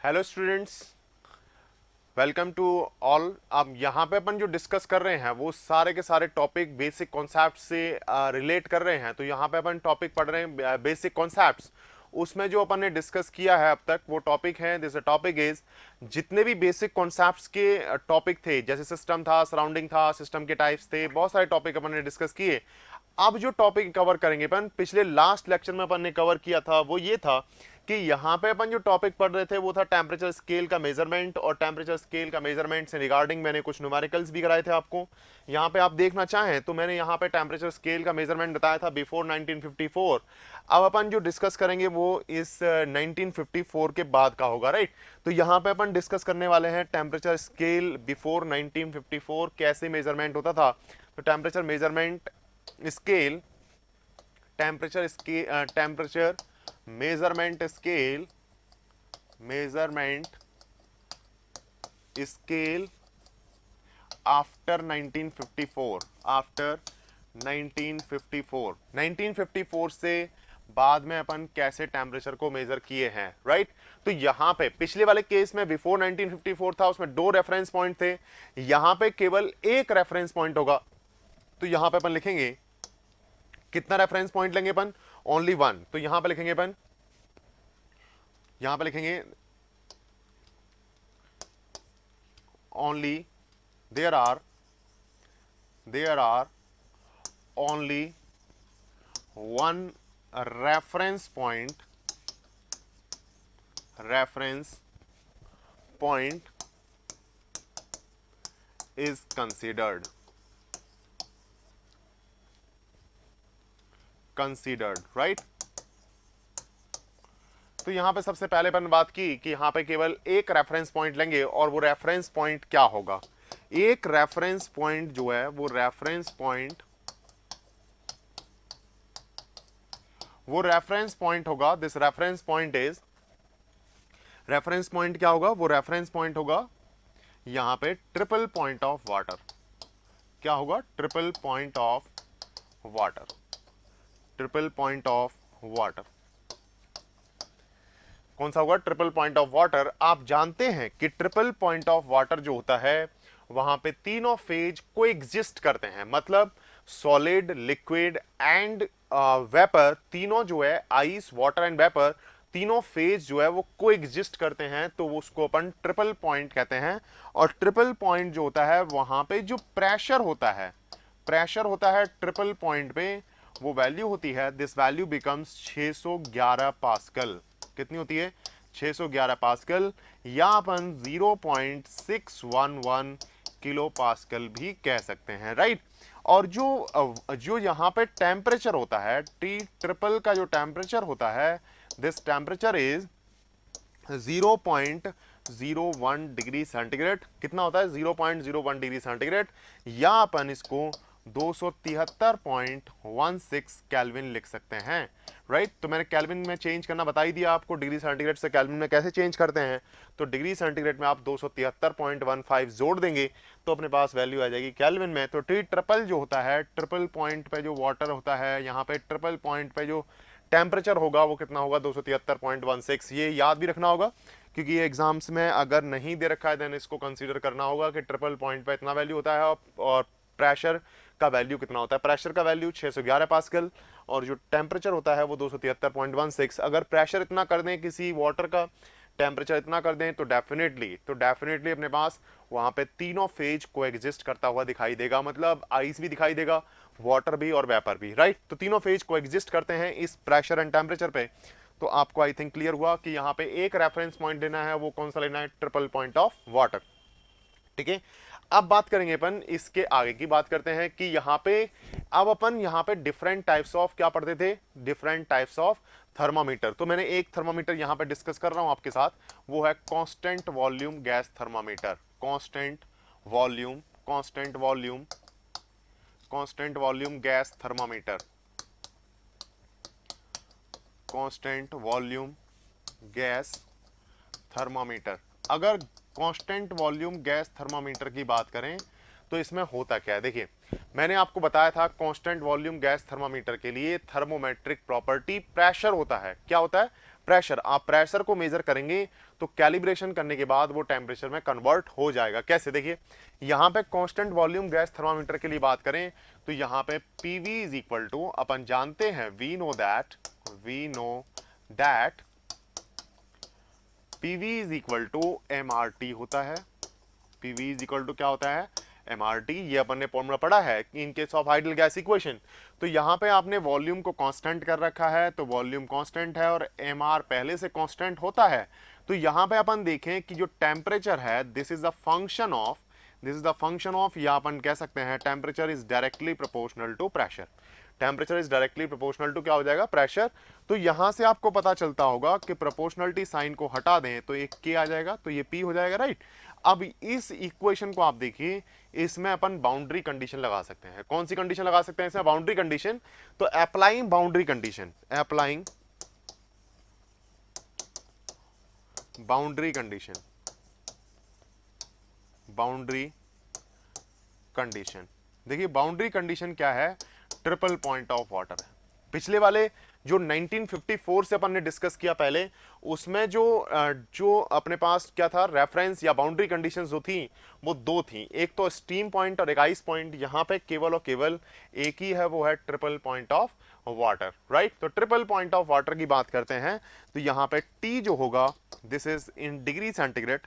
Hello students, welcome to all. अब यहाँ पे अपन जो डिस्कस कर रहे हैं वो सारे के सारे टॉपिक बेसिक कॉन्सेप्ट से रिलेट कर रहे हैं। तो यहाँ पे अपन टॉपिक पढ़ रहे हैं बेसिक कॉन्सेप्ट्स। उसमें जो अपन ने डिस्कस किया है अब तक वो टॉपिक है, दिस टॉपिक इज जितने भी बेसिक कॉन्सेप्ट्स के टॉपिक थे, जैसे सिस्टम था, सराउंडिंग था, सिस्टम के टाइप्स थे, बहुत सारे टॉपिक अपन ने डिस्कस किए। अब जो टॉपिक कवर करेंगे अपन, पिछले लास्ट लेक्चर में अपन ने कवर किया था वो ये था कि यहाँ पे अपन जो टॉपिक पढ़ रहे थे वो था टेम्परेचर स्केल का मेजरमेंट, और टेम्परेचर स्केल का मेजरमेंट से रिगार्डिंग मैंने कुछ न्यूमेरिकल्स भी कराए थे आपको। यहाँ पे आप देखना चाहें तो मैंने यहाँ पे टेम्परेचर स्केल का मेजरमेंट बताया था बिफोर 1954। अब अपन जो डिस्कस करेंगे वो इस 1954 के बाद का होगा, राइट। तो यहाँ पे अपन डिस्कस करने वाले हैं टेम्परेचर स्केल बिफोर 1954 कैसे मेजरमेंट होता था। तो temperature measurement scale, temperature measurement scale after 1954 से बाद में अपन कैसे टेम्परेचर को मेजर किए हैं, राइट। तो यहां पे पिछले वाले केस में बिफोर 1954 था, उसमें दो रेफरेंस पॉइंट थे, यहां पे केवल एक रेफरेंस पॉइंट होगा। तो यहां पे अपन लिखेंगे कितना रेफरेंस पॉइंट लेंगे अपन, ओनली वन। तो यहां पे लिखेंगे अपन, यहां पे लिखेंगे only there are only one reference point is considered, right। तो यहां पे सबसे पहले अपन बात की कि यहां पे केवल एक रेफरेंस पॉइंट लेंगे, और वो रेफरेंस पॉइंट क्या होगा। एक रेफरेंस पॉइंट जो है वो रेफरेंस पॉइंट होगा, दिस रेफरेंस पॉइंट क्या होगा, वो रेफरेंस पॉइंट होगा यहां पे ट्रिपल पॉइंट ऑफ वाटर। क्या होगा, ट्रिपल पॉइंट ऑफ वाटर। कौन सा होगा, ट्रिपल पॉइंट ऑफ वाटर। आप जानते हैं कि ट्रिपल पॉइंट ऑफ वाटर जो होता है वहां पे तीनों फेज को एग्जिस्ट करते हैं, मतलब सॉलिड, लिक्विड एंड वेपर, तीनों जो है आइस, वाटर एंड वेपर, तीनों फेज जो है वो को एग्जिस्ट करते हैं। तो उसको अपन ट्रिपल पॉइंट कहते हैं। और ट्रिपल पॉइंट जो होता है वहां पे जो प्रेशर होता है ट्रिपल पॉइंट पे, वो वैल्यू होती है, दिस वैल्यू बिकम्स 611 पास्कल। कितनी होती है, 611 पास्कल, या अपन 0.611 किलो पास्कल भी कह सकते हैं, राइट। और जो यहाँ पे टेम्परेचर होता है, टी ट्रिपल का जो टेम्परेचर होता है, this temperature is 0.01 degree centigrade. कितना होता है, 0.01 डिग्री सेंटीग्रेड, या अपन इसको 273.16 केल्विन लिख सकते हैं, राइट। तो मैंने केल्विन में चेंज करना बता ही दिया आपको, डिग्री सेंटीग्रेड से केल्विन में कैसे चेंज करते हैं। तो डिग्री सेंटीग्रेड में आप 273.15 जोड़ देंगे तो अपने पास वैल्यू आ जाएगी केल्विन में। तो टी ट्रिपल जो होता है, ट्रिपल पॉइंट पे जो वाटर होता है, यहाँ पे ट्रिपल पॉइंट पे जो टेम्परेचर होगा वो कितना होगा, 273.16। ये याद भी रखना होगा क्योंकि ये एग्जाम्स में अगर नहीं दे रखा है देन इसको कंसीडर करना होगा कि ट्रिपल पॉइंट पे इतना वैल्यू होता है, और प्रेशर का वैल्यू कितना होता है। प्रेशर का वैल्यू 611 पास्कल, और जो टेम्परेचर होता है वो 273.16। अगर प्रेशर इतना कर दें, किसी वाटर का टेम्परेचर इतना कर दें, तो डेफिनेटली अपने पास वहां पे तीनों फेज को एग्जिस्ट करता हुआ दिखाई देगा, मतलब आइस भी दिखाई देगा, वाटर भी और वेपर भी, राइट। तो तीनों फेज को एग्जिस्ट करते हैं इस प्रेशर एंड टेम्परेचर पे। तो आपको आई थिंक क्लियर हुआ कि यहाँ पे एक रेफरेंस पॉइंट लेना है, वो कौन सा लेना है, ट्रिपल पॉइंट ऑफ वाटर, ठीक है। अब बात करेंगे अपन, इसके आगे की बात करते हैं कि यहाँ पे अब अपन यहाँ पे डिफरेंट टाइप्स ऑफ क्या पढ़ते थे, डिफरेंट टाइप्स ऑफ थर्मामीटर। तो मैंने एक थर्मामीटर यहाँ पे डिस्कस कर रहा हूं आपके साथ, वो है constant volume gas thermometer. Constant volume gas thermometer, constant volume gas thermometer. अगर कांस्टेंट वॉल्यूम गैस थर्मामीटर की बात करें तो इसमें होता क्या है, देखिए मैंने आपको बताया था कांस्टेंट वॉल्यूम गैस थर्मामीटर के लिए थर्मोमेट्रिक प्रॉपर्टी प्रेशर होता है। क्या होता है, प्रेशर, आप प्रेशर को मेजर करेंगे तो कैलिब्रेशन करने के बाद वो टेम्परेचर में कन्वर्ट हो जाएगा। कैसे, देखिए यहां पे कांस्टेंट वॉल्यूम गैस थर्मामीटर के लिए बात करें तो यहां पे पीवी इज इक्वल टू, अपन जानते हैं, we know that PV is equal to MRT होता है। पीवी इज इक्वल टू क्या होता है, एमआरटी। ये अपन ने फॉर्मूला पढ़ा है in case of ideal gas equation. तो यहां पे आपने वॉल्यूम को कांस्टेंट कर रखा है, तो वॉल्यूम कांस्टेंट है और एमआर पहले से कांस्टेंट होता है। तो यहां पे अपन देखें कि जो टेम्परेचर है this is the function of या अपन कह सकते हैं temperature is directly proportional to pressure. Temperature is directly proportional to क्या हो जाएगा, प्रेशर। तो यहां से आपको पता चलता होगा कि प्रोपोर्शनलिटी साइन को हटा दें तो एक के आ जाएगा, तो ये पी हो जाएगा, राइट। अब इस इक्वेशन को आप देखिए, इसमें अपन बाउंड्री कंडीशन लगा सकते हैं। कौन सी कंडीशन लगा सकते हैं इसमें, बाउंड्री कंडीशन। तो applying boundary condition, boundary condition. देखिए बाउंड्री कंडीशन क्या है, ट्रिपल पॉइंट ऑफ वाटर है। पिछले वाले जो 1954 से अपन ने डिस्कस किया पहले, उसमें जो अपने पास क्या था, रेफरेंस या बाउंड्री कंडीशंस जो थी वो दो थी, एक तो स्टीम पॉइंट और एक आइस पॉइंट। यहां पे केवल और केवल एक ही है, वो है triple point of water, right. तो ट्रिपल पॉइंट ऑफ वाटर की बात करते हैं तो यहां पे टी जो होगा this is in degree centigrade,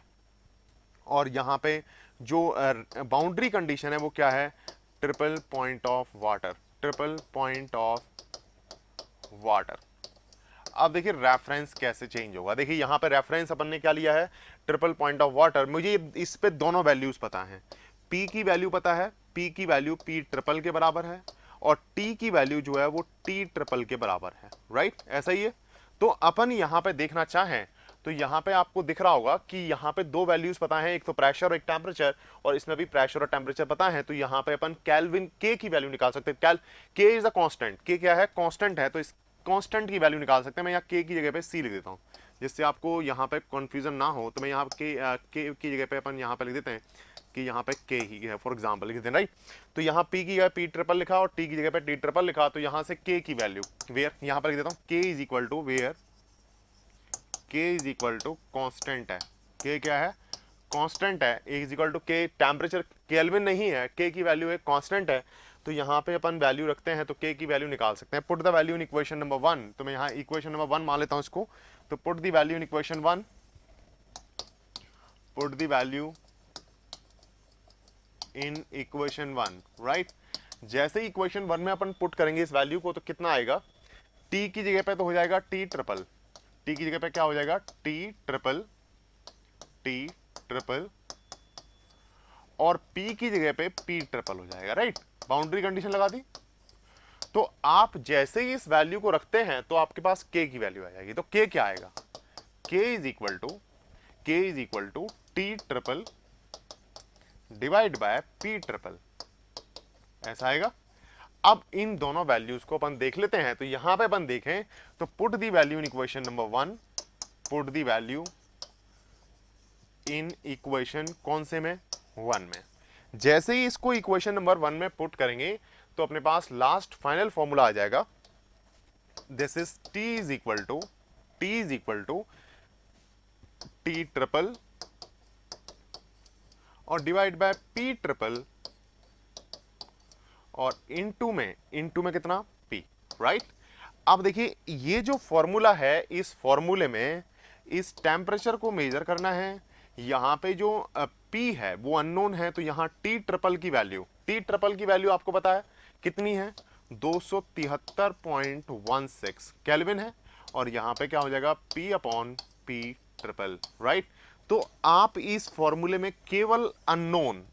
और यहां पे जो बाउंड्री कंडीशन है वो क्या है, triple point of water, triple point of water. अब देखिए रेफरेंस कैसे चेंज होगा। देखिए यहां पे रेफरेंस अपन ने क्या लिया है, ट्रिपल पॉइंट ऑफ वाटर। मुझे इस पे दोनों वैल्यूज पता है, पी की वैल्यू पता है, पी की वैल्यू पी ट्रिपल के बराबर है और टी की वैल्यू जो है वो टी ट्रिपल के बराबर है, राइट, ऐसा ही है। तो अपन यहां पे देखना चाहें तो यहां पे आपको दिख रहा होगा कि यहां पे दो वैल्यूज पता है, एक तो प्रेशर और एक टेम्परेचर, और इसमें भी प्रेशर और टेम्परेचर पता है। तो यहां पे अपन केल्विन के की वैल्यू निकाल सकते हैं। के इज अ कांस्टेंट, के क्या है, कांस्टेंट है, तो इस कांस्टेंट की वैल्यू निकाल सकते हैं। मैं यहाँ के की जगह पे सी लिख देता हूँ जिससे आपको यहाँ पे कंफ्यूजन ना हो। तो मैं यहाँ के की जगह पे अपन यहाँ पे लिख देते हैं कि यहाँ पे के ही है, फॉर एग्जांपल लिख देते हैं, राइट। तो यहाँ पी की जगह पी ट्रिपल लिखा और टी की जगह पे टी ट्रिपल लिखा। तो यहाँ से के की वैल्यू वेयर यहाँ पर लिख देता हूँ, के इज इक्वल टू वेयर, के इज इक्वल टू कॉन्स्टेंट है। के क्या है, कांस्टेंट है। ए इज इक्वल टू के, टेम्परेचर केल्विन नहीं है, के की वैल्यू एक कांस्टेंट है। तो यहाँ पे अपन वैल्यू रखते हैं तो के की वैल्यू निकाल सकते हैं। Put the value in equation number 1। तो मैं यहाँ इक्वेशन नंबर 1 मान लेता हूँ इसको। तो put the value in equation 1, put the value in equation 1, right. जैसे ही इक्वेशन 1 में अपन पुट करेंगे इस वैल्यू को तो कितना आएगा, टी की जगह पे तो हो जाएगा टी ट्रिपल, टी की जगह पे क्या हो जाएगा, टी ट्रिपल, टी ट्रिपल, और P की जगह पे P ट्रिपल हो जाएगा, राइट। बाउंड्री कंडीशन लगा दी। तो आप जैसे ही इस वैल्यू को रखते हैं तो आपके पास K की वैल्यू आ जाएगी। तो K क्या आएगा, K is equal to T triple divide by P triple, ऐसा आएगा। अब इन दोनों वैल्यूज को अपन देख लेते हैं। तो यहां पे अपन देखें तो put the value in equation number 1, put the value in equation कौन से में, 1 में। जैसे ही इसको इक्वेशन नंबर 1 में पुट करेंगे तो अपने पास लास्ट फाइनल फॉर्मूला आ जाएगा, this is T is equal to T triple और डिवाइड बाय P ट्रिपल और इनटू में कितना, P, राइट। अब देखिए ये जो फॉर्मूला है, इस फॉर्मूले में इस टेम्परेचर को मेजर करना है। यहां पे जो P है वो अननोन है, तो यहां टी ट्रिपल की वैल्यू आपको पता है कितनी है, 273.16 केल्विन है, और यहां पे क्या हो जाएगा, P upon P triple, right. तो आप इस फॉर्मूले में केवल अननोन,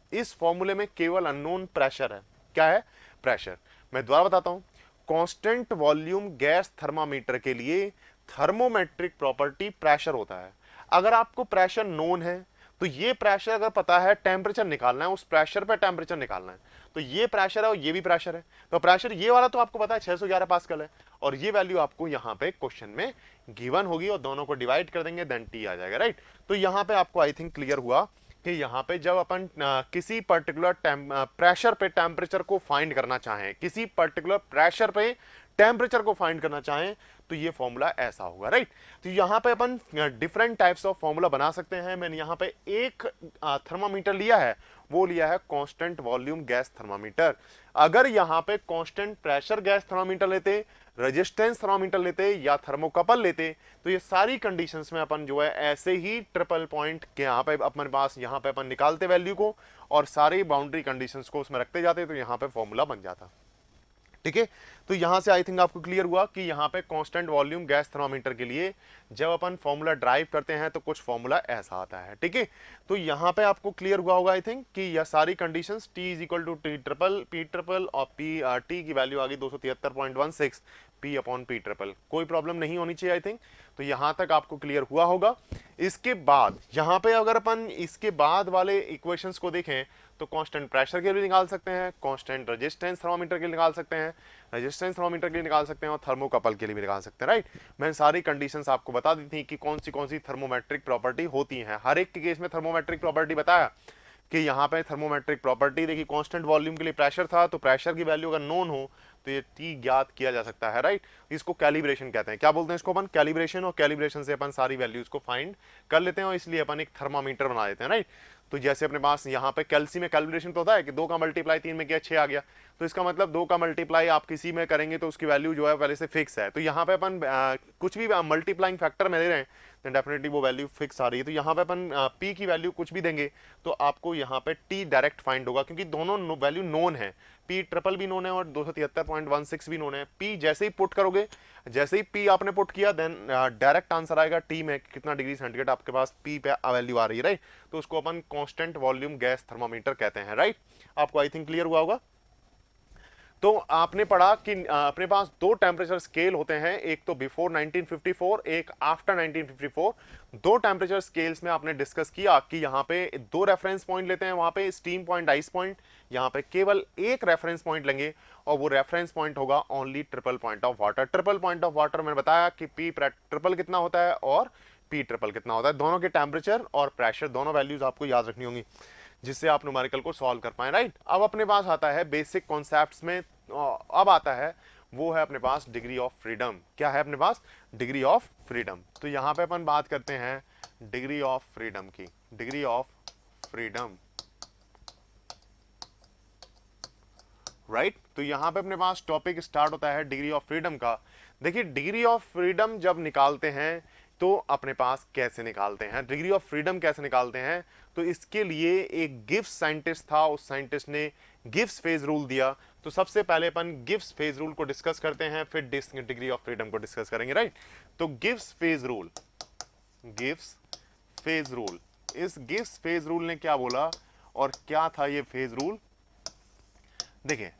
प्रेशर है। क्या है, प्रेशर। मैं दोबारा बताता हूं, कांस्टेंट वॉल्यूम गैस थर्मामीटर के लिए थर्मोमेट्रिक प्रॉपर्टी प्रेशर होता है। अगर आपको प्रेशर नोन है तो ये प्रेशर अगर पता है, टेम्परेचर निकालना है, उस प्रेशर पे टेम्परेचर निकालना है, तो ये प्रेशर है और ये भी प्रेशर है। तो प्रेशर ये वाला तो आपको पता है 611 पास्कल है, और ये वैल्यू आपको यहां पे क्वेश्चन में गिवन होगी और दोनों को डिवाइड कर देंगे, देन टी आ जाएगा, राइट। तो यहां पे आपको आई थिंक क्लियर हुआ कि यहां पे जब अपन किसी पर्टिकुलर प्रेशर पे टेम्परेचर को फाइंड करना चाहें, किसी पर्टिकुलर प्रेशर पे टेम्परेचर को फाइंड करना चाहें, तो ये फॉर्मूला ऐसा होगा, राइट। तो यहाँ पे अपन डिफरेंट टाइप्स ऑफ फॉर्मूला बना सकते हैं। मैंने यहाँ पे एक थर्मामीटर लिया है, वो लिया है कांस्टेंट वॉल्यूम गैस थर्मामीटर। अगर यहाँ पे कांस्टेंट प्रेशर गैस थर्मामीटर लेते, रेजिस्टेंस थर्मामीटर लेते या थर्मोकपल लेते, तो ये सारी कंडीशंस में अपन जो है ऐसे ही ट्रिपल पॉइंट के यहाँ पे अपने पास यहाँ पे अपन निकालते वैल्यू को और सारी बाउंड्री कंडीशंस को उसमें रखते जाते, तो यहाँ पे फॉर्मूला बन जाता। ठीक है, तो यहां से आई थिंक आपको क्लियर हुआ कि यहां पे कांस्टेंट वॉल्यूम गैस थर्मामीटर के लिए जब अपन फॉर्मूला ड्राइव करते हैं तो कुछ फॉर्मूला ऐसा आता है। ठीक है, तो यहां पे आपको क्लियर हुआ होगा आई थिंक कि यह सारी conditions T is equal to T triple P triple और पी टी की वैल्यू आ गई 273.16 P अपॉन पी ट्रिपल। कोई प्रॉब्लम नहीं होनी चाहिए आई थिंक। तो यहां तक आपको क्लियर हुआ होगा। इसके बाद यहां पे अगर अपन इसके बाद वाले इक्वेशंस को देखें तो कांस्टेंट प्रेशर के लिए निकाल सकते हैं, कांस्टेंट रेजिस्टेंस थर्मोमीटर के लिए निकाल सकते हैं, रेजिस्टेंस थर्मोमीटर के लिए निकाल सकते हैं और थर्मोकपल के लिए भी निकाल सकते हैं, राइट। मैंने सारी कंडीशंस आपको बता दी थी कि कौन सी थर्मोमेट्रिक प्रॉपर्टी होती हैं। हर एक के केस में थर्मोमेट्रिक प्रॉपर्टी बताया कि यहाँ पे थर्मोमेट्रिक प्रॉपर्टी देखिए, कांस्टेंट वॉल्यूम के लिए प्रेशर था तो प्रेशर की वैल्यू अगर नोन हो तो ये T ज्ञात किया जा सकता है, राइट। इसको कैलिब्रेशन कहते हैं। क्या बोलते हैं इसको अपन? कैलिब्रेशन। और कैलिब्रेशन से अपन सारी वैल्यूज को फाइंड कर लेते हैं और इसलिए अपन एक थर्मामीटर बना देते हैं, राइट। तो जैसे अपने पास यहाँ पे कैल्सी में कैलिब्रेशन तो होता है कि 2 का मल्टीप्लाई 3 में किया 6 आ गया, तो इसका मतलब 2 का मल्टीप्लाई आप किसी में करेंगे तो उसकी वैल्यू जो है पहले से फिक्स है। तो यहाँ पे अपन कुछ भी मल्टीप्लाइंग फैक्टर में दे रहे हैं तो डेफिनेटली वो वैल्यू फिक्स आ रही है। तो यहाँ पे अपन P की वैल्यू कुछ भी देंगे तो आपको यहाँ पे T डायरेक्ट फाइंड होगा क्योंकि दोनों वैल्यू नोन है। P ट्रिपल भी नोन है और 273.16 भी नोन है। P जैसे ही पुट करोगे, जैसे ही P आपने पुट किया देन डायरेक्ट आंसर आएगा T में कितना डिग्री सेंटीग्रेड आपके पास P पे वैल्यू आ रही है, राइट। तो उसको अपन कांस्टेंट वॉल्यूम गैस थर्मामीटर कहते हैं, राइट। आपको आई थिंक क्लियर हुआ होगा। तो आपने पढ़ा कि अपने पास 2 टेम्परेचर स्केल होते हैं, एक तो बिफोर 1954, एक आफ्टर 1954। 2 टेम्परेचर स्केल्स में आपने डिस्कस किया कि यहाँ पे 2 रेफरेंस पॉइंट लेते हैं, वहां पे स्टीम पॉइंट, आइस पॉइंट। यहाँ पे केवल एक रेफरेंस पॉइंट लेंगे और वो रेफरेंस पॉइंट होगा only triple point of water. Triple point of water मैंने बताया कि P ट्रिपल कितना होता है और P ट्रिपल कितना होता है। दोनों के टेम्परेचर और प्रेशर दोनों वैल्यूज आपको याद रखनी होंगी जिससे आप न्यूमेरिकल को सॉल्व कर पाए, राइट। अब अपने पास आता है बेसिक कॉन्सेप्ट्स में, अब आता है वो है अपने पास डिग्री ऑफ फ्रीडम। क्या है अपने पास? Degree of freedom. तो यहां पे अपन बात करते हैं डिग्री ऑफ फ्रीडम की। Degree of freedom, right. तो यहां पे अपने पास टॉपिक स्टार्ट होता है डिग्री ऑफ फ्रीडम का। देखिए डिग्री ऑफ फ्रीडम जब निकालते हैं तो अपने पास कैसे निकालते हैं डिग्री ऑफ फ्रीडम, कैसे निकालते हैं? तो इसके लिए एक गिब्स साइंटिस्ट था, उस साइंटिस्ट ने गिब्स फेज रूल दिया। तो सबसे पहले अपन गिब्स फेज रूल को डिस्कस करते हैं, फिर डिग्री ऑफ फ्रीडम को डिस्कस करेंगे, राइट। तो Gibbs phase rule, Gibbs phase rule, इस गिब्स फेज रूल ने क्या बोला और क्या था ये फेज रूल? देखिए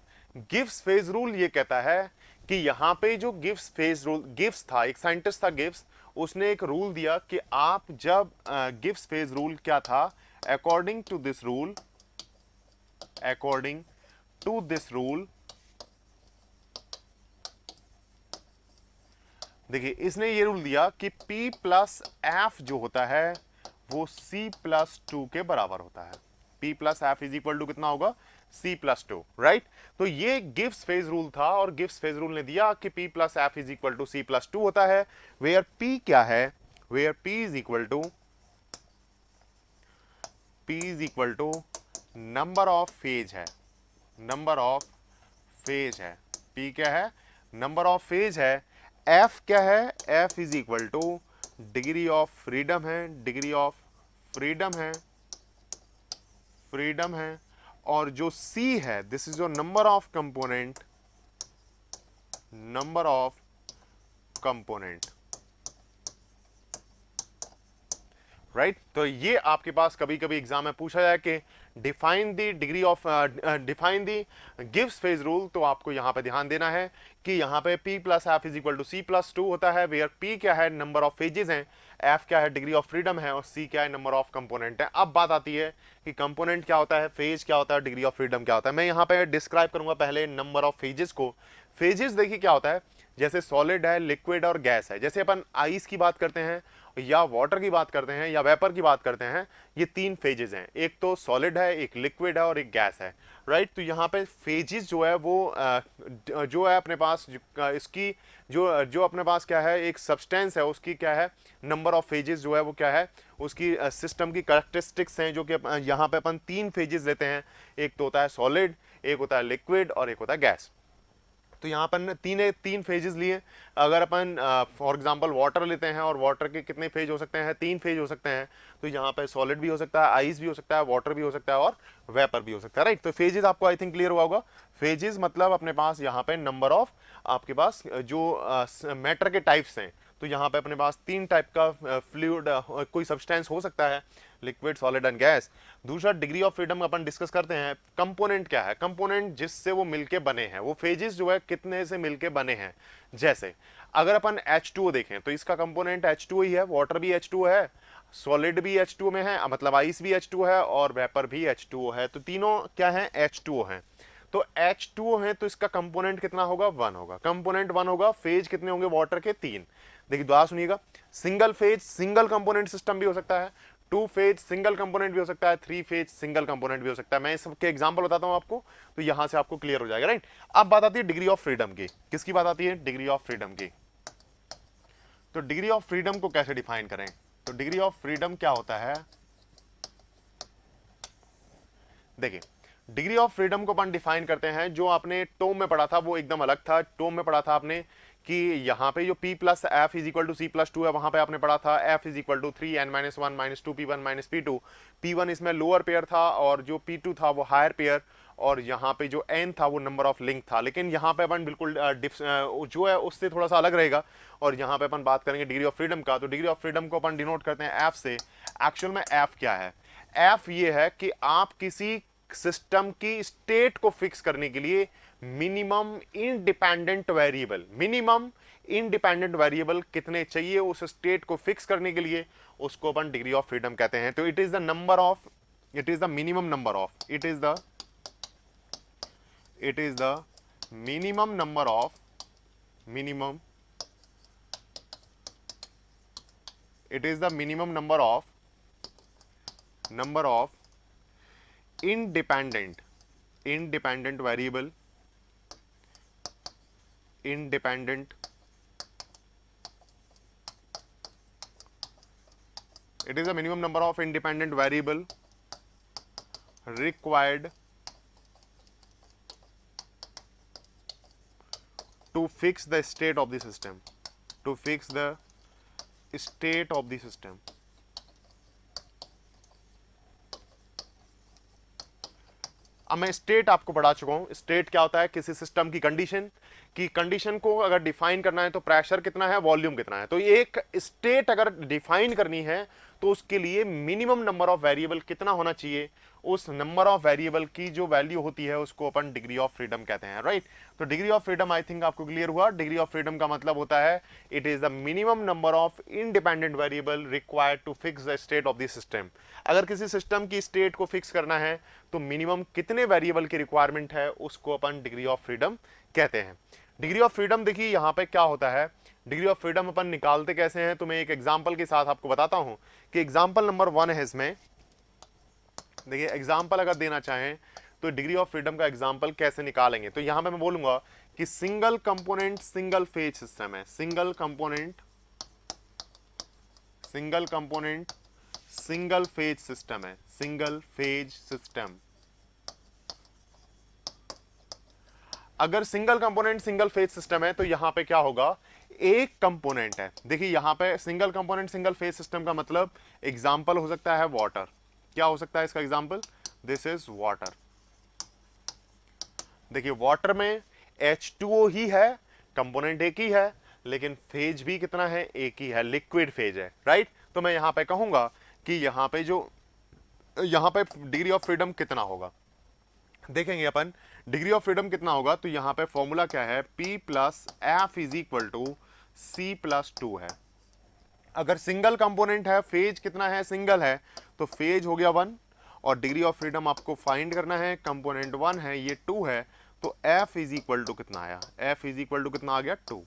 गिब्स फेज रूल ये कहता है कि यहां पे जो गिब्स फेज रूल, गिब्स था, एक साइंटिस्ट था गिब्स, उसने एक रूल दिया कि आप जब गिब्स फेज रूल क्या था? According to this rule, according to this rule, देखिए इसने ये रूल दिया कि P प्लस एफ जो होता है वो C प्लस 2 के बराबर होता है। P plus F is equal to कितना होगा? C plus 2, right. तो ये गिब्स फेज रूल था और गिब्स फेज रूल ने दिया कि P plus F is equal to C plus 2 होता है, वेयर P क्या है? Where P is equal to, P is equal to number of phase है, नंबर ऑफ फेज है। P क्या है? नंबर ऑफ फेज है। F क्या है? F is equal to degree of freedom है, डिग्री ऑफ फ्रीडम है, फ्रीडम है। और जो C है this is your number of component, number of component, right. तो ये आपके पास कभी कभी एग्जाम में पूछा जाए कि define the degree of, define the Gibbs phase rule, तो आपको यहां पे ध्यान देना है कि यहां पे P plus F is equal to C plus 2 होता है, वेयर P क्या है? नंबर ऑफ फेजेस हैं, F क्या है? डिग्री ऑफ फ्रीडम है और C क्या है? नंबर ऑफ कंपोनेंट है। अब बात आती है कि कंपोनेंट क्या होता है, फेज क्या होता है, डिग्री ऑफ फ्रीडम क्या होता है। मैं यहाँ पे डिस्क्राइब करूंगा पहले नंबर ऑफ फेजेस को। फेजेस देखिए क्या होता है, जैसे सॉलिड है, लिक्विड और गैस है। जैसे अपन आइस की बात करते हैं या वाटर की बात करते हैं या वेपर की बात करते हैं, ये तीन फेजेस हैं, एक तो सॉलिड है, एक लिक्विड है और एक गैस है, राइट। तो यहाँ पे फेजेस जो है वो जो है अपने पास इसकी जो जो अपने पास क्या है, एक सब्सटेंस है, उसकी क्या है, नंबर ऑफ फेजेस जो है वो क्या है, उसकी सिस्टम की कैरेक्टरिस्टिक्स हैं, जो कि यहाँ पे अपन तीन फेजेस लेते हैं, एक तो होता है सॉलिड, एक होता है लिक्विड और एक होता है गैस। तो यहाँ अपन तीन फेजेस लिए। अगर अपन फॉर एग्जांपल वाटर लेते हैं और वाटर के कितने फेज हो सकते हैं, तीन फेज हो सकते हैं। तो यहाँ पे सॉलिड भी हो सकता है, आइस भी हो सकता है, वाटर भी हो सकता है और वेपर भी हो सकता है, राइट। तो फेजेस आपको आई थिंक क्लियर हुआ होगा। फेजेस मतलब अपने पास यहाँ पे नंबर ऑफ आपके पास जो मैटर के टाइप्स हैं। तो यहाँ पे अपने पास तीन टाइप का फ्लूइड कोई सब्सटेंस हो सकता है, लिक्विड, सॉलिड एंड गैस। दूसरा degree of freedom upon discuss करते हैं। कंपोनेंट क्या है, कंपोनेंट जिससे वो मिलके बने हैं, वो फेजेस जो है कितने से मिलके बने हैं। जैसे अगर अपन H2O देखें तो इसका कंपोनेंट H2O ही है, वाटर भी H2O है, सॉलिड भी H2O में है, मतलब आइस भी H2O है और वेपर भी H2O है। तो तीनों क्या है, H2O हैं। तो H2O है तो इसका कंपोनेंट कितना होगा, 1 होगा। कंपोनेंट 1 होगा, फेज कितने होंगे वाटर के, 3। देखिए दोबारा सुनिएगा, single phase single component system भी हो सकता है, 2 फेज सिंगल कंपोनेंट भी हो सकता है, 3 फेज सिंगल कंपोनेंट भी हो सकता है। मैं इसके एग्जांपल बताता हूं आपको, तो यहां से आपको क्लियर हो जाएगा, राइट। अब बात आती है डिग्री ऑफ फ्रीडम की। किसकी बात आती है, डिग्री ऑफ फ्रीडम की। तो डिग्री ऑफ फ्रीडम को कैसे डिफाइन करें, तो डिग्री ऑफ फ्रीडम क्या होता है, देखिए डिग्री ऑफ फ्रीडम को अपन डिफाइन करते हैं, जो आपने टोम में पढ़ा था वो एकदम अलग था। टोम में पढ़ा था आपने कि यहाँ पे जो p plus F is equal to C plus two है, वहां पे आपने पढ़ा था f is equal to 3n-1 minus 2p1 minus p2। p1 इसमें लोअर पेयर था और जो p2 था वो हायर पेयर, और यहाँ पे जो n था वो नंबर ऑफ लिंक था। लेकिन यहाँ पे अपन बिल्कुल जो है उससे थोड़ा सा अलग रहेगा, और यहाँ पे अपन बात करेंगे डिग्री ऑफ फ्रीडम का। तो डिग्री ऑफ फ्रीडम को अपन डिनोट करते हैं f से। एक्चुअल में f क्या है, f ये है कि आप किसी सिस्टम की स्टेट को फिक्स करने के लिए मिनिमम इंडिपेंडेंट वेरिएबल कितने चाहिए उस स्टेट को फिक्स करने के लिए, उसको अपन डिग्री ऑफ फ्रीडम कहते हैं। तो it is the minimum number of number of independent variable it is the minimum number of independent variable required to fix the state of the system, अब मैं स्टेट आपको पढ़ा चुका हूं। स्टेट क्या होता है, किसी सिस्टम की कंडीशन को अगर डिफाइन करना है तो प्रेशर कितना है, वॉल्यूम कितना है। तो एक स्टेट अगर डिफाइन करनी है तो उसके लिए मिनिमम नंबर ऑफ वेरिएबल कितना होना चाहिए, उस नंबर ऑफ वेरिएबल की जो वैल्यू होती है उसको अपन डिग्री ऑफ फ्रीडम कहते हैं, राइट। तो degree of freedom I think आपको क्लियर हुआ। डिग्री ऑफ फ्रीडम का मतलब होता है it is the minimum number of independent variable required to fix the state of the system. अगर किसी सिस्टम की स्टेट को फिक्स करना है तो मिनिमम कितने वेरिएबल की रिक्वायरमेंट है, उसको अपन डिग्री ऑफ फ्रीडम कहते हैं। डिग्री ऑफ फ्रीडम देखिए यहां पे क्या होता है, डिग्री ऑफ फ्रीडम अपन निकालते कैसे हैं, तो मैं एक एग्जांपल के साथ आपको बताता हूं कि एग्जांपल नंबर 1 है इसमें। देखिए एग्जांपल अगर देना चाहें तो डिग्री ऑफ फ्रीडम का एग्जांपल कैसे निकालेंगे, तो यहां पे मैं बोलूंगा कि single component single phase system है, single component single phase system है, सिंगल फेज सिस्टम। अगर single component single phase system है तो यहां पे क्या होगा, एक कंपोनेंट है। देखिए यहां पे single component single phase system का मतलब एग्जांपल हो सकता है वाटर। क्या हो सकता है इसका एग्जांपल, दिस इज वाटर। देखिए वाटर में H2O ही है, कंपोनेंट एक ही है, लेकिन फेज भी कितना है, एक ही है, लिक्विड फेज है, राइट। तो मैं यहां पे कहूंगा कि यहां पे डिग्री ऑफ फ्रीडम कितना होगा, देखेंगे अपन डिग्री ऑफ फ्रीडम कितना होगा। तो यहां पे फॉर्मूला क्या है, P plus F is equal to C plus two है। अगर सिंगल कंपोनेंट है, फेज कितना है, सिंगल है, तो फेज हो गया 1, और डिग्री ऑफ फ्रीडम आपको फाइंड करना है, कंपोनेंट 1 है, ये 2 है, तो F इज इक्वल टू कितना आया, F इज इक्वल टू कितना आ गया, 2।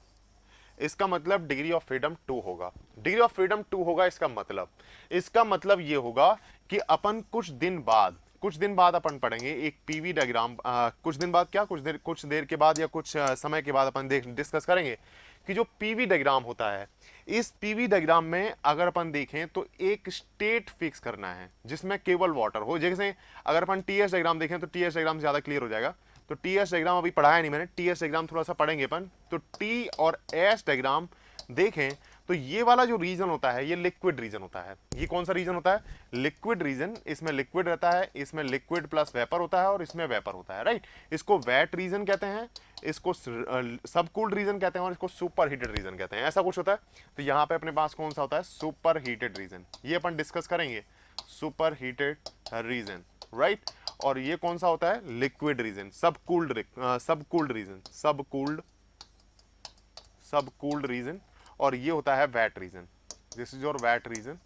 इसका मतलब डिग्री ऑफ फ्रीडम 2 होगा। डिग्री ऑफ फ्रीडम 2 होगा, इसका मतलब ये होगा कि अपन कुछ दिन बाद अपन पढ़ेंगे एक पीवी डायग्राम। कुछ दिन बाद क्या, कुछ देर के बाद या कुछ समय के बाद अपन डिस्कस करेंगे कि जो पीवी डायग्राम होता है, इस पीवी डायग्राम में अगर अपन देखें तो एक स्टेट फिक्स करना है जिसमें केवल वाटर हो। जैसे अगर अपन टीएस डायग्राम देखें तो टीएस डायग्राम ज्यादा क्लियर हो जाएगा। तो टीएस डायग्राम अभी पढ़ाया नहीं मैंने, टीएस डायग्राम थोड़ा सा पढ़ेंगे अपन। तो टी और एस डायग्राम देखें तो ये वाला जो रीजन होता है ये लिक्विड रीजन होता है। ये कौन सा रीजन होता है? Liquid reason. इसमें लिक्विड रहता है, इसमें लिक्विड प्लस वेपर होता है और इसमें वेपर होता है, राइट। इसको वेट रीजन कहते हैं, इसको सब कूल्ड रीजन कहते हैं और इसको सुपर हीटेड रीजन कहते हैं, ऐसा कुछ होता है। तो यहाँ पे अपने पास कौन सा होता है? Super heated region. ये अपन डिस्कस करेंगे, सुपर हीटेड रीजन, राइट। और ये कौन सा होता है? Liquid region. Subcooled region, subcooled region. और ये होता है wet region, this is your wet region.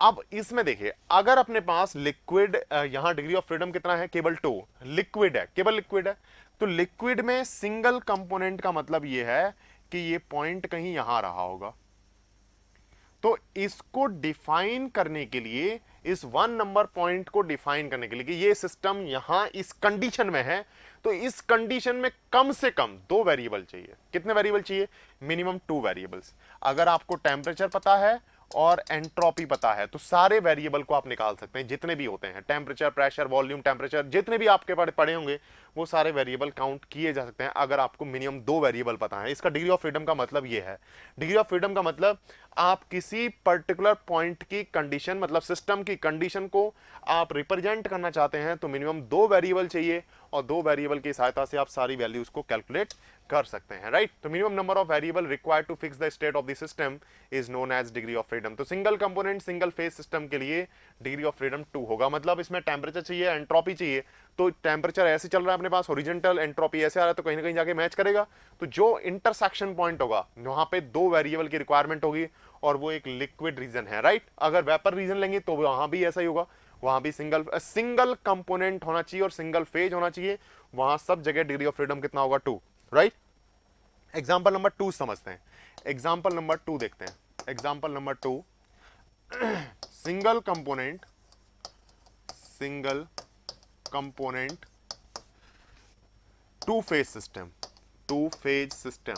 अब इसमें देखिए, अगर अपने पास लिक्विड, यहां डिग्री ऑफ फ्रीडम कितना है? केवल 2। लिक्विड है, केवल लिक्विड है। तो लिक्विड में सिंगल कंपोनेंट का मतलब ये है कि ये पॉइंट कहीं यहां रहा होगा। तो इसको डिफाइन करने के लिए, इस 1 नंबर पॉइंट को डिफाइन करने के लिए कि ये सिस्टम यहां इस कंडीशन में है, तो इस कंडीशन में कम से कम 2 वेरिएबल चाहिए। कितने वेरिएबल चाहिए? Minimum 2 variables. अगर आपको टेम्परेचर पता है और एंट्रोपी पता है तो सारे वेरिएबल को आप निकाल सकते हैं, जितने भी होते हैं, टेम्परेचर, प्रेशर, वॉल्यूम, टेम्परेचर, जितने भी आपके पढ़े होंगे वो सारे वेरिएबल काउंट किए जा सकते हैं अगर आपको मिनिमम 2 वेरिएबल पता है। इसका डिग्री ऑफ फ्रीडम का मतलब ये है। डिग्री ऑफ फ्रीडम का मतलब आप किसी पर्टिकुलर पॉइंट की कंडीशन, मतलब सिस्टम की कंडीशन को आप रिप्रेजेंट करना चाहते हैं तो मिनिमम 2 वेरिएबल चाहिए और 2 वेरिएबल की सहायता से आप सारी वैल्यूज को कैलकुलेट कर सकते हैं, राइट। तो minimum number of variable required to fix the state of the system is known as degree of freedom. तो single component single phase system के लिए डिग्री ऑफ फ्रीडम 2 होगा। मतलब इसमें टेम्परेचर चाहिए, एंट्रोपी चाहिए। तो टेम्परेचर ऐसे चल रहा है अपने पास हॉरिजॉन्टल, एंट्रोपी ऐसे आ रहा है, तो कहीं ना कहीं जाके मैच करेगा। तो जो इंटरसेक्शन पॉइंट होगा वहां पे 2 वेरिएबल की रिक्वायरमेंट होगी और वो एक लिक्विड रीजन है, राइट। अगर वेपर रीजन लेंगे तो वहां भी ऐसा ही होगा, वहां भी सिंगल कंपोनेंट होना चाहिए और सिंगल फेज होना चाहिए। वहां सब जगह डिग्री ऑफ फ्रीडम कितना होगा? 2, राइट। एग्जाम्पल नंबर 2 समझते हैं। एग्जाम्पल नंबर 2 देखते हैं। Example number 2, single component 2 phase system.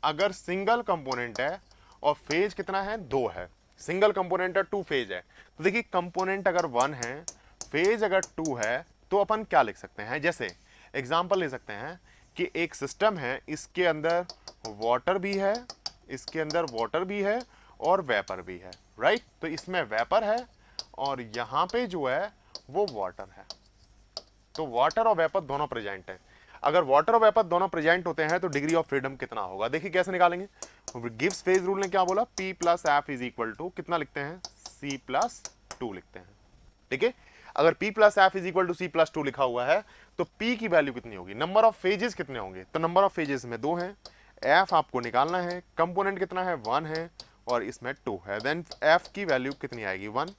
अगर सिंगल कंपोनेंट है और फेज कितना है? 2 है। सिंगल कंपोनेंट है, 2 फेज है। तो देखिए, कंपोनेंट अगर 1 है, फेज अगर 2 है, तो अपन क्या लिख सकते हैं? जैसे एग्जांपल ले सकते हैं कि एक सिस्टम है, इसके अंदर वाटर भी है और वेपर भी है, राइट। तो इसमें वेपर है और यहां पे जो है वो वाटर है। तो वाटर और वेपर दोनों प्रेजेंट है। अगर वाटर और वेपर दोनों प्रेजेंट होते हैं तो डिग्री ऑफ फ्रीडम कितना होगा? देखिए कैसे निकालेंगे। गिब्स फेज रूल ने क्या बोला? P plus F is equal to कितना लिखते हैं? C प्लस 2 लिखते हैं, ठीक है। अगर P plus F is equal to C plus 2 लिखा हुआ है तो P की वैल्यू कितनी होगी? नंबर ऑफ फेजेस कितने होंगे? तो नंबर ऑफ फेजेस में 2 हैं, F आपको निकालना है, कंपोनेंट कितना है? 1 है और इसमें 2 है। देन F की वैल्यू कितनी आएगी? 1।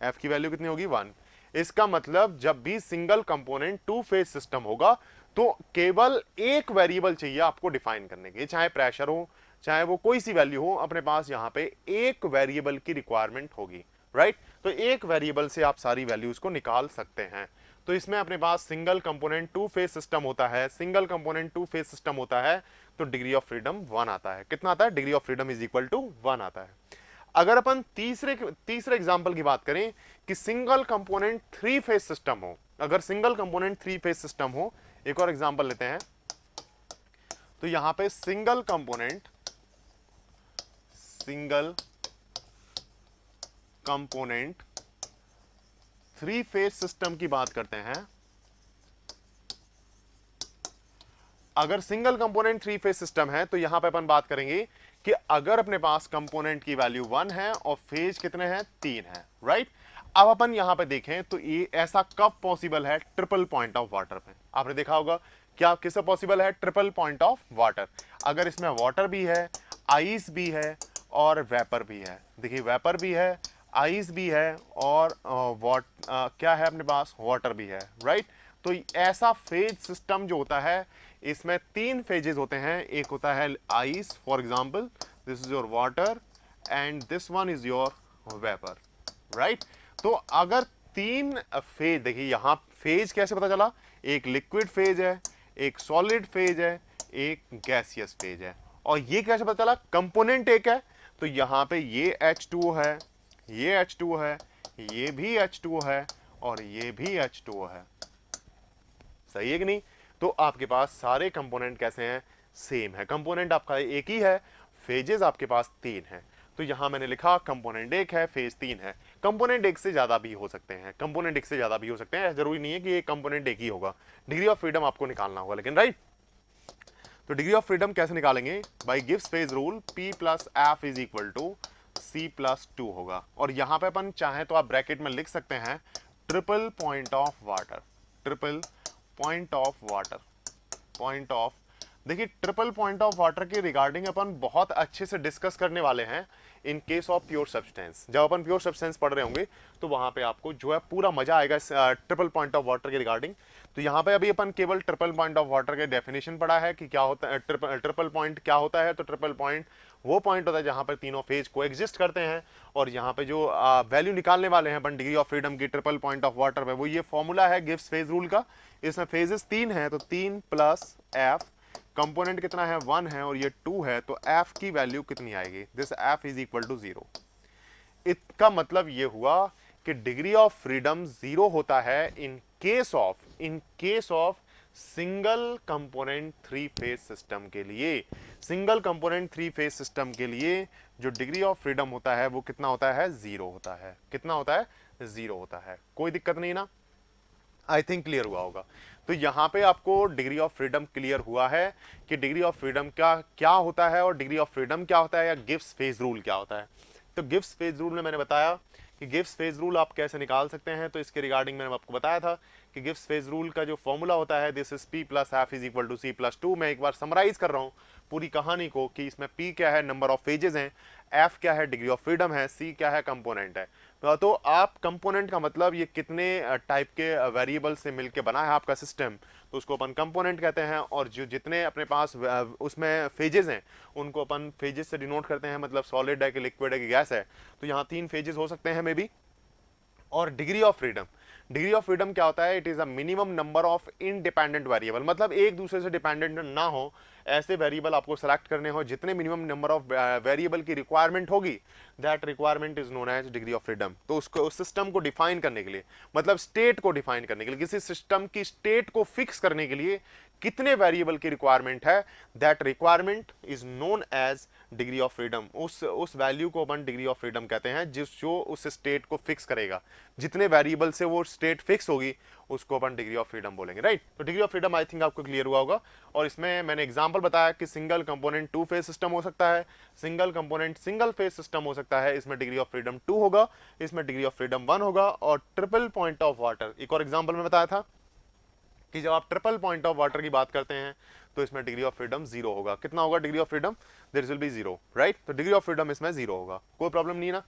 F की वैल्यू कितनी होगी? 1। इसका मतलब जब भी सिंगल कंपोनेंट 2 फेज सिस्टम होगा तो केवल एक वेरिएबल चाहिए आपको डिफाइन करने के, चाहे प्रेशर हो, चाहे वो कोई सी वैल्यू हो, अपने पास यहां पे एक वेरिएबल की रिक्वायरमेंट होगी, राइट। तो एक वेरिएबल से आप सारी वैल्यूज को निकाल सकते हैं। तो इसमें अपने पास सिंगल कंपोनेंट 2 फेज सिस्टम होता है, तो डिग्री ऑफ फ्रीडम 1 आता है। कितना आता है? Degree of freedom is equal to 1 आता है। अगर अपन तीसरे एग्जांपल की बात करें कि सिंगल कंपोनेंट 3 फेज सिस्टम हो, अगर सिंगल कंपोनेंट 3 फेज सिस्टम हो, एक और एग्जांपल लेते हैं। तो यहां पे सिंगल कंपोनेंट 3 फेज सिस्टम की बात करते हैं। अगर सिंगल कंपोनेंट 3 फेज सिस्टम है तो यहां पे अपन बात करेंगे कि अगर अपने पास कंपोनेंट की वैल्यू 1 है और फेज कितने हैं? 3 है, राइट। अब अपन यहां पे देखें तो ये ऐसा कब पॉसिबल है? ट्रिपल पॉइंट ऑफ वाटर में। आपने देखा होगा क्या किससे पॉसिबल है? Triple point of water. अगर इसमें वाटर भी है, आइस भी है और वेपर भी है। देखिए, वेपर भी है, आइस भी है और क्या है अपने पास? वाटर भी है, राइट। तो ऐसा फेज सिस्टम जो होता है इसमें 3 फेजेस होते हैं, एक होता है ice, for example this is your water and this one is your vapour, right. तो अगर 3 फेज, देखिए यहां फेज कैसे पता चला, एक लिक्विड फेज है, एक सॉलिड फेज है, एक गैसियस फेज है, और ये कैसे पता चला, कंपोनेंट एक है, तो यहां पे ये H2O है, ये H2O है, ये भी H2O है, और ये भी H2O है, सही है कि नहीं। तो आपके पास सारे कंपोनेंट कैसे हैं, सेम है, कंपोनेंट आपका एक ही है, फेजेस आपके पास 3 हैं। तो यहां मैंने लिखा कंपोनेंट एक है, फेज 3 है। कंपोनेंट एक से ज्यादा भी हो सकते हैं, कंपोनेंट एक से ज्यादा भी हो सकते हैं, जरूरी नहीं है कि ये कंपोनेंट एक ही होगा। डिग्री ऑफ फ्रीडम आपको निकालना होगा लेकिन, राइट। तो डिग्री ऑफ फ्रीडम कैसे निकालेंगे, by Gibbs phase rule, P plus F is equal to C plus 2 होगा, और यहां पे अपन चाहें तो आप ब्रैकेट में लिख सकते हैं triple point of water, triple point of water, point of, देखिए ट्रिपल पॉइंट ऑफ वाटर के रिगार्डिंग अपन बहुत अच्छे से डिस्कस करने वाले हैं in case of pure substance. जब अपन प्योर सब्सटेंस पढ़ रहे होंगे तो वहां पे आपको जो है पूरा मजा आएगा ट्रिपल पॉइंट ऑफ वाटर के रिगार्डिंग। तो यहाँ पे अभी अपन केवल ट्रिपल पॉइंट ऑफ वाटर के डेफिनेशन पढ़ा है कि क्या होता है ट्रिपल पॉइंट क्या होता है। तो ट्रिपल पॉइंट वो पॉइंट होता है जहां पर तीनों फेज को एग्जिस्ट करते हैं, और यहाँ पे जो वैल्यू निकालने वाले हैं अपन डिग्री ऑफ फ्रीडम की ट्रिपल पॉइंट ऑफ वाटर पे, वो ये फॉर्मूला है गिब्स फेज रूल का। इसमें फेजेस 3 है, तो 3 प्लस एफ, कंपोनेंट कितना है 1 है और ये 2 है, तो एफ की वैल्यू कितनी आएगी, this F is equal to 0। इसका मतलब ये हुआ कि डिग्री ऑफ फ्रीडम 0 होता है in case of single component 3 phase system के लिए। सिंगल कंपोनेंट 3 फेज सिस्टम के लिए जो डिग्री ऑफ फ्रीडम होता है वो कितना होता है, 0 होता है। कितना होता है, 0 होता है। कोई दिक्कत नहीं ना, आई थिंक क्लियर हुआ होगा। तो यहां पे आपको डिग्री ऑफ फ्रीडम क्लियर हुआ है कि डिग्री ऑफ फ्रीडम का क्या होता है और डिग्री ऑफ फ्रीडम क्या होता है, या गिब्स फेज रूल क्या होता है। तो गिब्स फेज रूल में मैंने बताया कि गिब्स फेज रूल आप कैसे निकाल सकते हैं। तो इसके रिगार्डिंग मैंने आपको बताया था कि गिब्स फेज रूल का जो फॉर्मूला होता है, this is P plus F is equal to C plus 2। मैं एक बार समराइज कर रहा हूँ पूरी कहानी को कि इसमें P क्या है, नंबर ऑफ फेजेस हैं, F क्या है, डिग्री ऑफ फ्रीडम है, C क्या है, कंपोनेंट है। तो आप कंपोनेंट का मतलब ये कितने टाइप के वेरिएबल से मिलके बना है आपका सिस्टम, तो उसको अपन कंपोनेंट कहते हैं। और जो जितने अपने पास उसमें फेजेस हैं उनको अपन फेजेस से डिनोट करते हैं, मतलब सॉलिड है कि लिक्विड है कि गैस है। तो यहाँ 3 फेजेस हो सकते हैं मे बी। और degree of freedom, degree of freedom क्या होता है, it is a minimum number of independent variable, मतलब एक दूसरे से डिपेंडेंट ना हो ऐसे वेरिएबल आपको सेलेक्ट करने हो जितने मिनिमम नंबर ऑफ वेरिएबल की रिक्वायरमेंट होगी, that requirement is known as degree of freedom. तो उसको उस सिस्टम को डिफाइन करने के लिए, मतलब स्टेट को डिफाइन करने के लिए, किसी सिस्टम की स्टेट को फिक्स करने के लिए कितने वेरिएबल की रिक्वायरमेंट है, that requirement is known as degree of freedom. उस वैल्यू को अपन डिग्री ऑफ फ्रीडम कहते हैं जो उस स्टेट को फिक्स करेगा। जितने वेरिएबल से वो स्टेट फिक्स होगी उसको अपन डिग्री ऑफ फ्रीडम बोलेंगे, राइट। तो degree of freedom I think आपको क्लियर हुआ होगा। और इसमें मैंने एग्जांपल बताया कि सिंगल कंपोनेंट 2 फेज सिस्टम हो सकता है, single component single phase system हो सकता है, इसमें डिग्री ऑफ फ्रीडम 2 होगा, इसमें डिग्री ऑफ फ्रीडम 1 होगा। और ट्रिपल पॉइंट ऑफ वाटर, एक और एग्जाम्पल में बताया था कि जब आप ट्रिपल पॉइंट ऑफ वाटर की बात करते हैं तो इसमें डिग्री ऑफ फ्रीडम 0 होगा। कितना होगा degree of freedom, there will be 0, right. तो डिग्री ऑफ फ्रीडम इसमें 0 होगा, कोई प्रॉब्लम नहीं ना।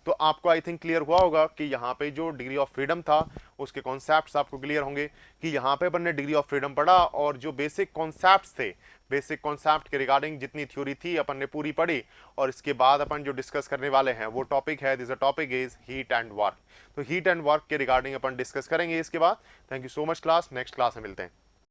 तो आपको आई थिंक क्लियर हुआ होगा कि यहाँ पे जो डिग्री ऑफ फ्रीडम था उसके कॉन्सेप्ट्स आपको क्लियर होंगे कि यहाँ पे अपन ने डिग्री ऑफ फ्रीडम पढ़ा, और जो बेसिक कॉन्सेप्ट्स थे, बेसिक कॉन्सेप्ट के रिगार्डिंग जितनी थ्योरी थी अपन ने पूरी पढ़ी। और इसके बाद अपन जो डिस्कस करने वाले हैं वो टॉपिक है, this topic is heat and work. तो हीट एंड वर्क के रिगार्डिंग अपन डिस्कस करेंगे इसके बाद। Thank you so much class, next class में मिलते हैं।